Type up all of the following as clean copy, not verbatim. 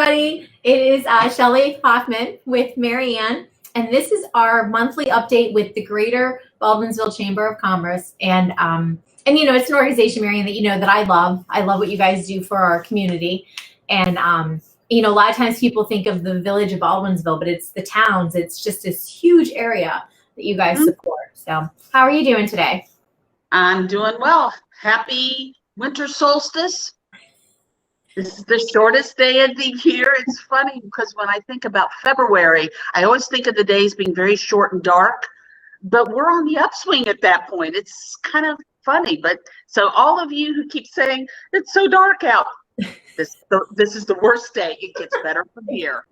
everybody. It is Shelley Hoffman with Marianne, and this is our monthly update with the Greater Baldwinsville Chamber of Commerce. And it's an organization, Marianne, that that I love. I love what you guys do for our community. And a lot of times people think of the village of Baldwinsville, but it's the towns. It's just this huge area that you guys support. So, how are you doing today? I'm doing well. Happy winter solstice. This is the shortest day of the year. It's funny because when I think about February, I always think of the days being very short and dark, but we're on the upswing at that point. It's kind of funny. But so all of you who keep saying it's so dark out, this is the worst day. It gets better from here.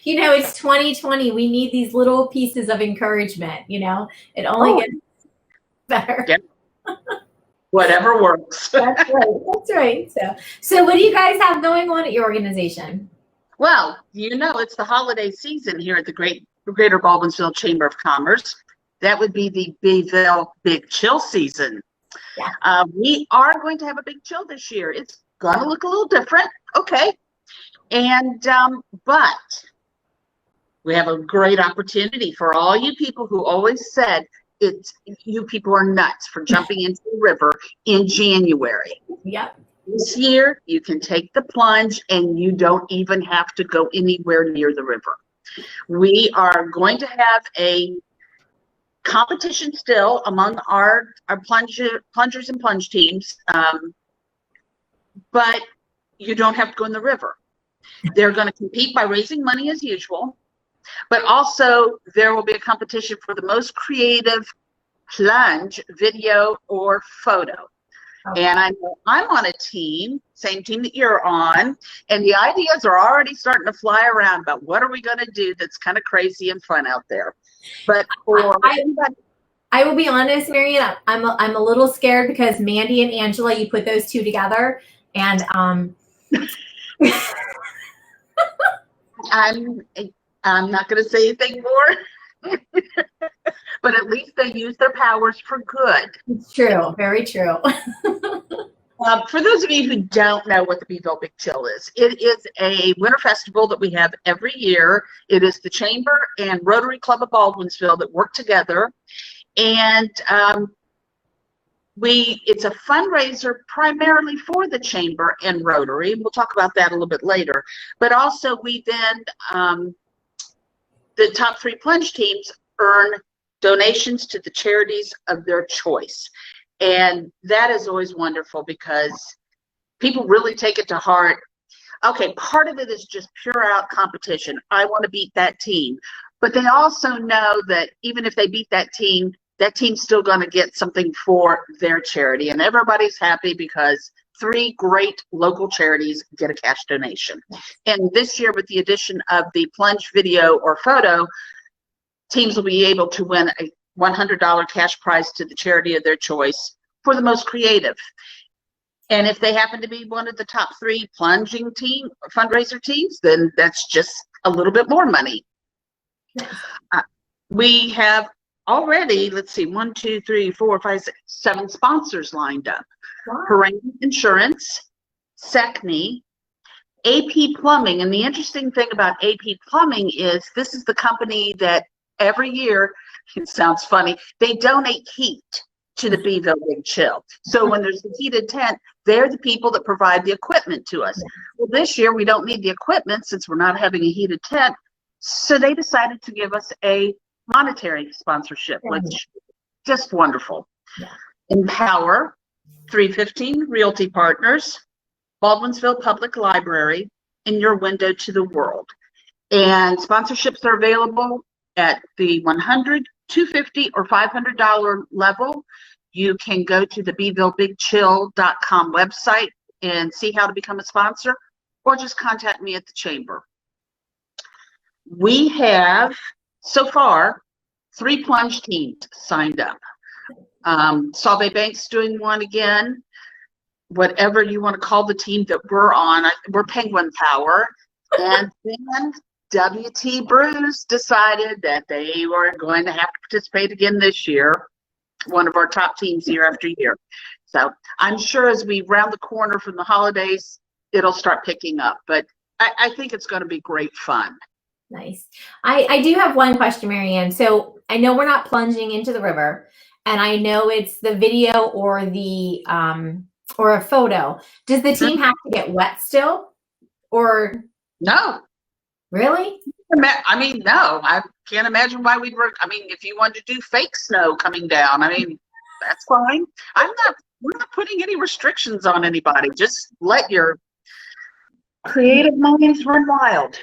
It's 2020. We need these little pieces of encouragement. It only gets better. Yeah. Whatever works. That's right. So what do you guys have going on at your organization? Well, it's the holiday season here at the Greater Baldwinsville Chamber of Commerce. That would be the Bayville Big Chill season. Yeah. We are going to have a big chill this year. It's going to look a little different. Okay. And, but we have a great opportunity for all you people who always said, you people are nuts for jumping into the river in January. Yep. This year, you can take the plunge and you don't even have to go anywhere near the river. We are going to have a competition still among our plungers and plunge teams, but you don't have to go in the river. They're going to compete by raising money as usual. But also, there will be a competition for the most creative plunge video or photo. Okay. And I know I'm on a team, same team that you're on, and the ideas are already starting to fly around about what are we going to do that's kind of crazy and fun out there. But I will be honest, Marianne, I'm a little scared because Mandy and Angela, you put those two together, and I'm not going to say anything more, but at least they use their powers for good. It's true. Very true. For those of you who don't know what the Bayville Big Chill is, it is a winter festival that we have every year. It is the Chamber and Rotary Club of Baldwinsville that work together. And it's a fundraiser primarily for the Chamber and Rotary. We'll talk about that a little bit later. But also we then... the top 3 plunge teams earn donations to the charities of their choice. And that is always wonderful because people really take it to heart. Okay, part of it is just pure out competition. I want to beat that team. But they also know that even if they beat that team's still going to get something for their charity. And everybody's happy because 3 great local charities get a cash donation. And this year, with the addition of the plunge video or photo, teams will be able to win a $100 cash prize to the charity of their choice for the most creative. And if they happen to be one of the top 3 plunging fundraiser teams, then that's just a little bit more money. We have already, let's see, 1, 2, 3, 4, 5, 6, 7 sponsors lined up. Wow. Harang Insurance, SECNY, AP Plumbing. And the interesting thing about AP Plumbing is this is the company that every year, it sounds funny, they donate heat to the Bayville Big Chill. So when there's a heated tent, they're the people that provide the equipment to us. Well, this year we don't need the equipment since we're not having a heated tent. So they decided to give us a monetary sponsorship, which is just wonderful. Yeah. Empower, 315 Realty Partners, Baldwinsville Public Library, and Your Window to the World. And sponsorships are available at the $100, $250, or $500 level. You can go to the BayvilleBigChill.com website and see how to become a sponsor, or just contact me at the Chamber. We have, so far, 3 plunge teams signed up. Solvay Bank's doing one again. Whatever you want to call the team that we're on, we're Penguin Power. And then WT Brews decided that they were going to have to participate again this year. One of our top teams year after year. So I'm sure as we round the corner from the holidays, it'll start picking up. But I think it's going to be great fun. Nice. I do have one question, Marianne. So I know we're not plunging into the river, and I know it's the video or the or a photo. Does the team have to get wet still, or No? really? I mean, no, I can't imagine why we'd work. I mean, if you wanted to do fake snow coming down, I mean, that's fine. We're not putting any restrictions on anybody. Just let your creative minds run wild.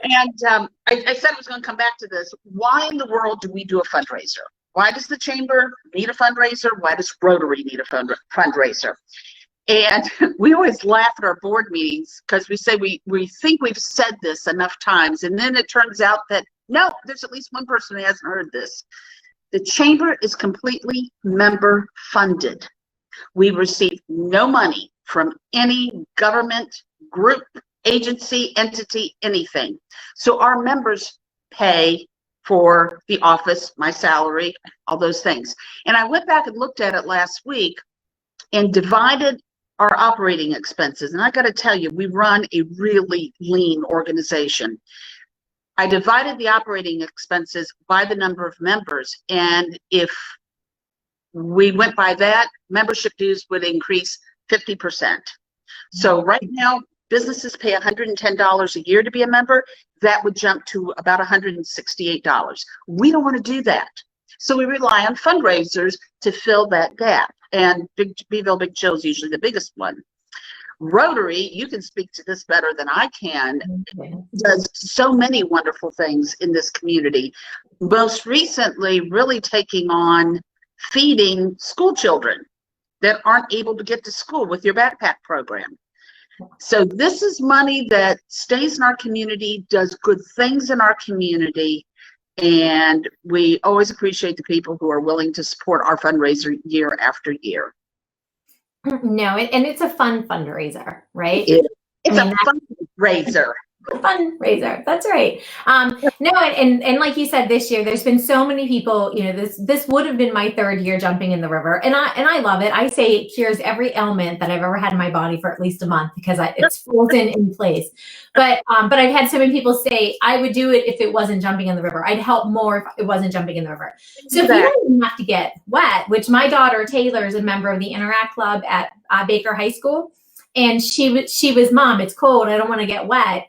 And I said I was going to come back to this. Why in the world do we do a fundraiser? Why does the chamber need a fundraiser? Why does Rotary need a fundraiser? And we always laugh at our board meetings because we say we think we've said this enough times, and then it turns out that no, there's at least one person who hasn't heard this. The chamber is completely member funded. We receive no money from any government, group, agency, entity, anything. So our members pay for the office, my salary, all those things. And I went back and looked at it last week and divided our operating expenses. And I got to tell you, we run a really lean organization. I divided the operating expenses by the number of members. And if we went by that, membership dues would increase 50%. So right now, businesses pay $110 a year to be a member. That would jump to about $168. We don't want to do that. So we rely on fundraisers to fill that gap. And Beeville Big Chill is usually the biggest one. Rotary, you can speak to this better than I can, does so many wonderful things in this community. Most recently, really taking on feeding school children that aren't able to get to school with your backpack program. So this is money that stays in our community, does good things in our community, and we always appreciate the people who are willing to support our fundraiser year after year. No, and it's a fun fundraiser, right? It's a fundraiser. Fundraiser. That's right. No, and like you said, this year there's been so many people. You know, this would have been my third year jumping in the river, and I love it. I say it cures every ailment that I've ever had in my body for at least a month because it's frozen in place. But I've had so many people say I would do it if it wasn't jumping in the river. I'd help more if it wasn't jumping in the river. So if you don't even have to get wet, which my daughter Taylor is a member of the Interact Club at Baker High School, and she was, Mom, it's cold. I don't want to get wet.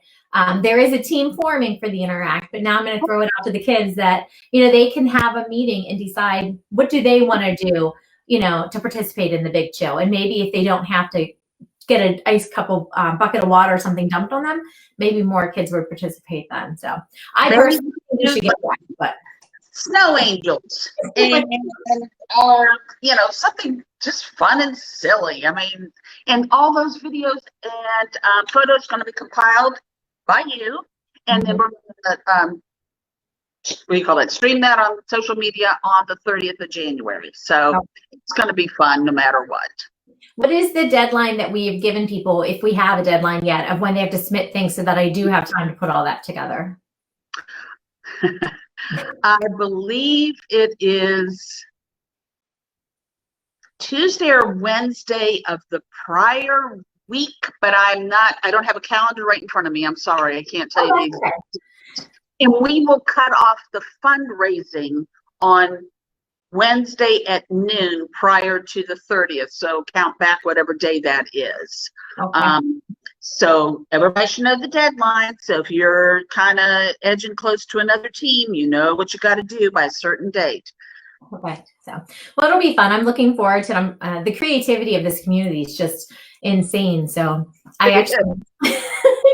There is a team forming for the Interact, but now I'm going to throw it out to the kids that, you know, they can have a meeting and decide what do they want to do, you know, to participate in the Big Chill. And maybe if they don't have to get an ice bucket of water or something dumped on them, maybe more kids would participate then. So I personally think you should get one, but snow angels and or, you know, something just fun and silly. I mean, and all those videos and photos going to be compiled by you, and then we're going to stream that on social media on the 30th of January. So it's going to be fun no matter what. What is the deadline that we have given people, if we have a deadline yet, of when they have to submit things so that I do have time to put all that together? I believe it is Tuesday or Wednesday of the prior week, but I don't have a calendar right in front of me. I'm sorry, I can't tell you the exact. And we will cut off the fundraising on Wednesday at noon prior to the 30th. So count back whatever day that is. Okay. So everybody should know the deadline. So if you're kind of edging close to another team, you know what you got to do by a certain date. Okay, so well, it'll be fun. I'm looking forward to the creativity of this community is just insane. So I actually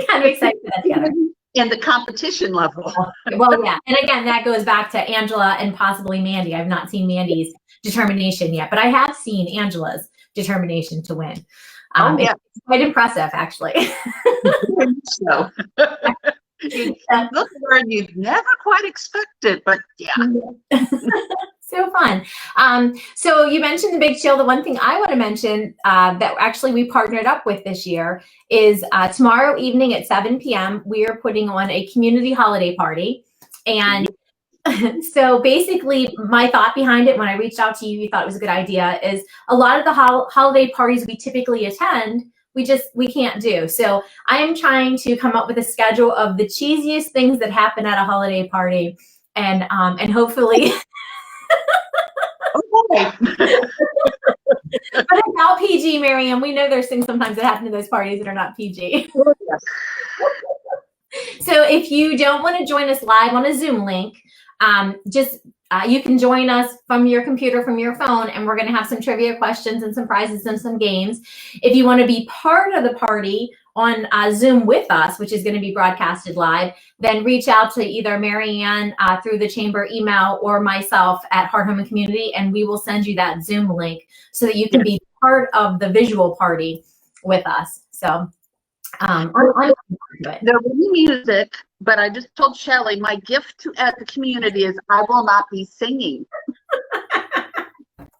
kind of excited for that together. And the competition level. Well, yeah, and again, that goes back to Angela and possibly Mandy. I've not seen Mandy's determination yet, but I have seen Angela's determination to win. It's quite impressive, actually. So. You look where you'd never quite expect it, but yeah. So fun. So you mentioned the Big Chill. The one thing I want to mention that actually we partnered up with this year is tomorrow evening at 7 p.m. we are putting on a community holiday party. And so basically my thought behind it when I reached out to you, you thought it was a good idea, is a lot of the holiday parties we typically attend, we can't do. So I am trying to come up with a schedule of the cheesiest things that happen at a holiday party, and hopefully. Okay. But it's not PG, Miriam. We know there's things sometimes that happen to those parties that are not PG. So if you don't want to join us live on a Zoom link, you can join us from your computer, from your phone, and we're going to have some trivia questions and some prizes and some games. If you want to be part of the party on Zoom with us, which is going to be broadcasted live, then reach out to either Marianne through the chamber email or myself at Heart Home and Community, and we will send you that Zoom link so that you can be part of the visual party with us. So there will be music, but I just told Shelly my gift to the community is I will not be singing.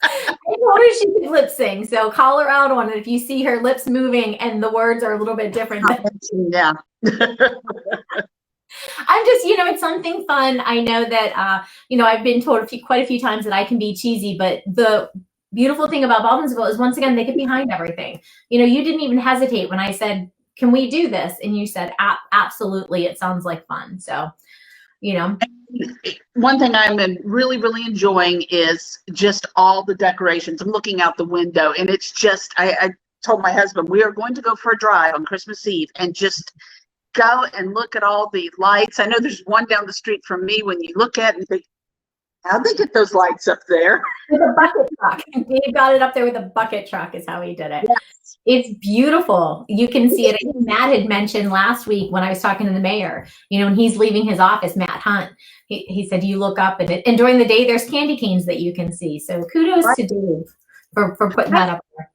I told her she could lip sing, so call her out on it if you see her lips moving and the words are a little bit different. Yeah. I'm just, it's something fun. I know that, I've been told quite a few times that I can be cheesy, but the beautiful thing about Baldwinsville is, once again, they get behind everything. You didn't even hesitate when I said, can we do this? And you said, absolutely. It sounds like fun. So, One thing I'm really, really enjoying is just all the decorations. I'm looking out the window, and it's just, I told my husband, we are going to go for a drive on Christmas Eve and just go and look at all the lights. I know there's one down the street from me. When you look at it and think, how'd they get those lights up there? With a bucket truck. Dave got it up there with a bucket truck is how he did it. Yes. It's beautiful. You can see it. I think Matt had mentioned last week when I was talking to the mayor, when he's leaving his office, Matt Hunt, he said, you look up at it. And during the day, there's candy canes that you can see. So kudos to Dave for putting that up there.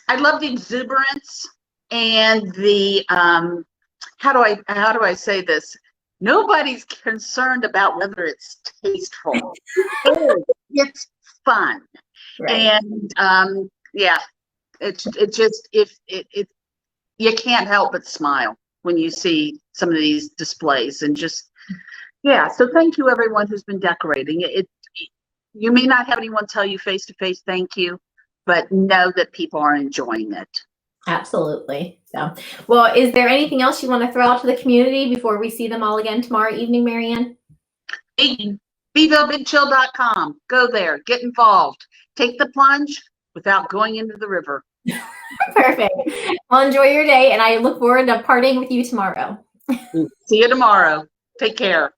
I love the exuberance and the, how do I say this? Nobody's concerned about whether it's tasteful. It's fun. Right. And it just, you can't help but smile when you see some of these displays, and just, so thank you everyone who's been decorating it. You may not have anyone tell you face to face thank you, but know that people are enjoying it. Absolutely. So, well, is there anything else you want to throw out to the community before we see them all again tomorrow evening, Marianne? BeVilleBigChill.com. Go there, get involved, take the plunge without going into the river. Perfect. Well, enjoy your day, and I look forward to partying with you tomorrow. See you tomorrow. Take care.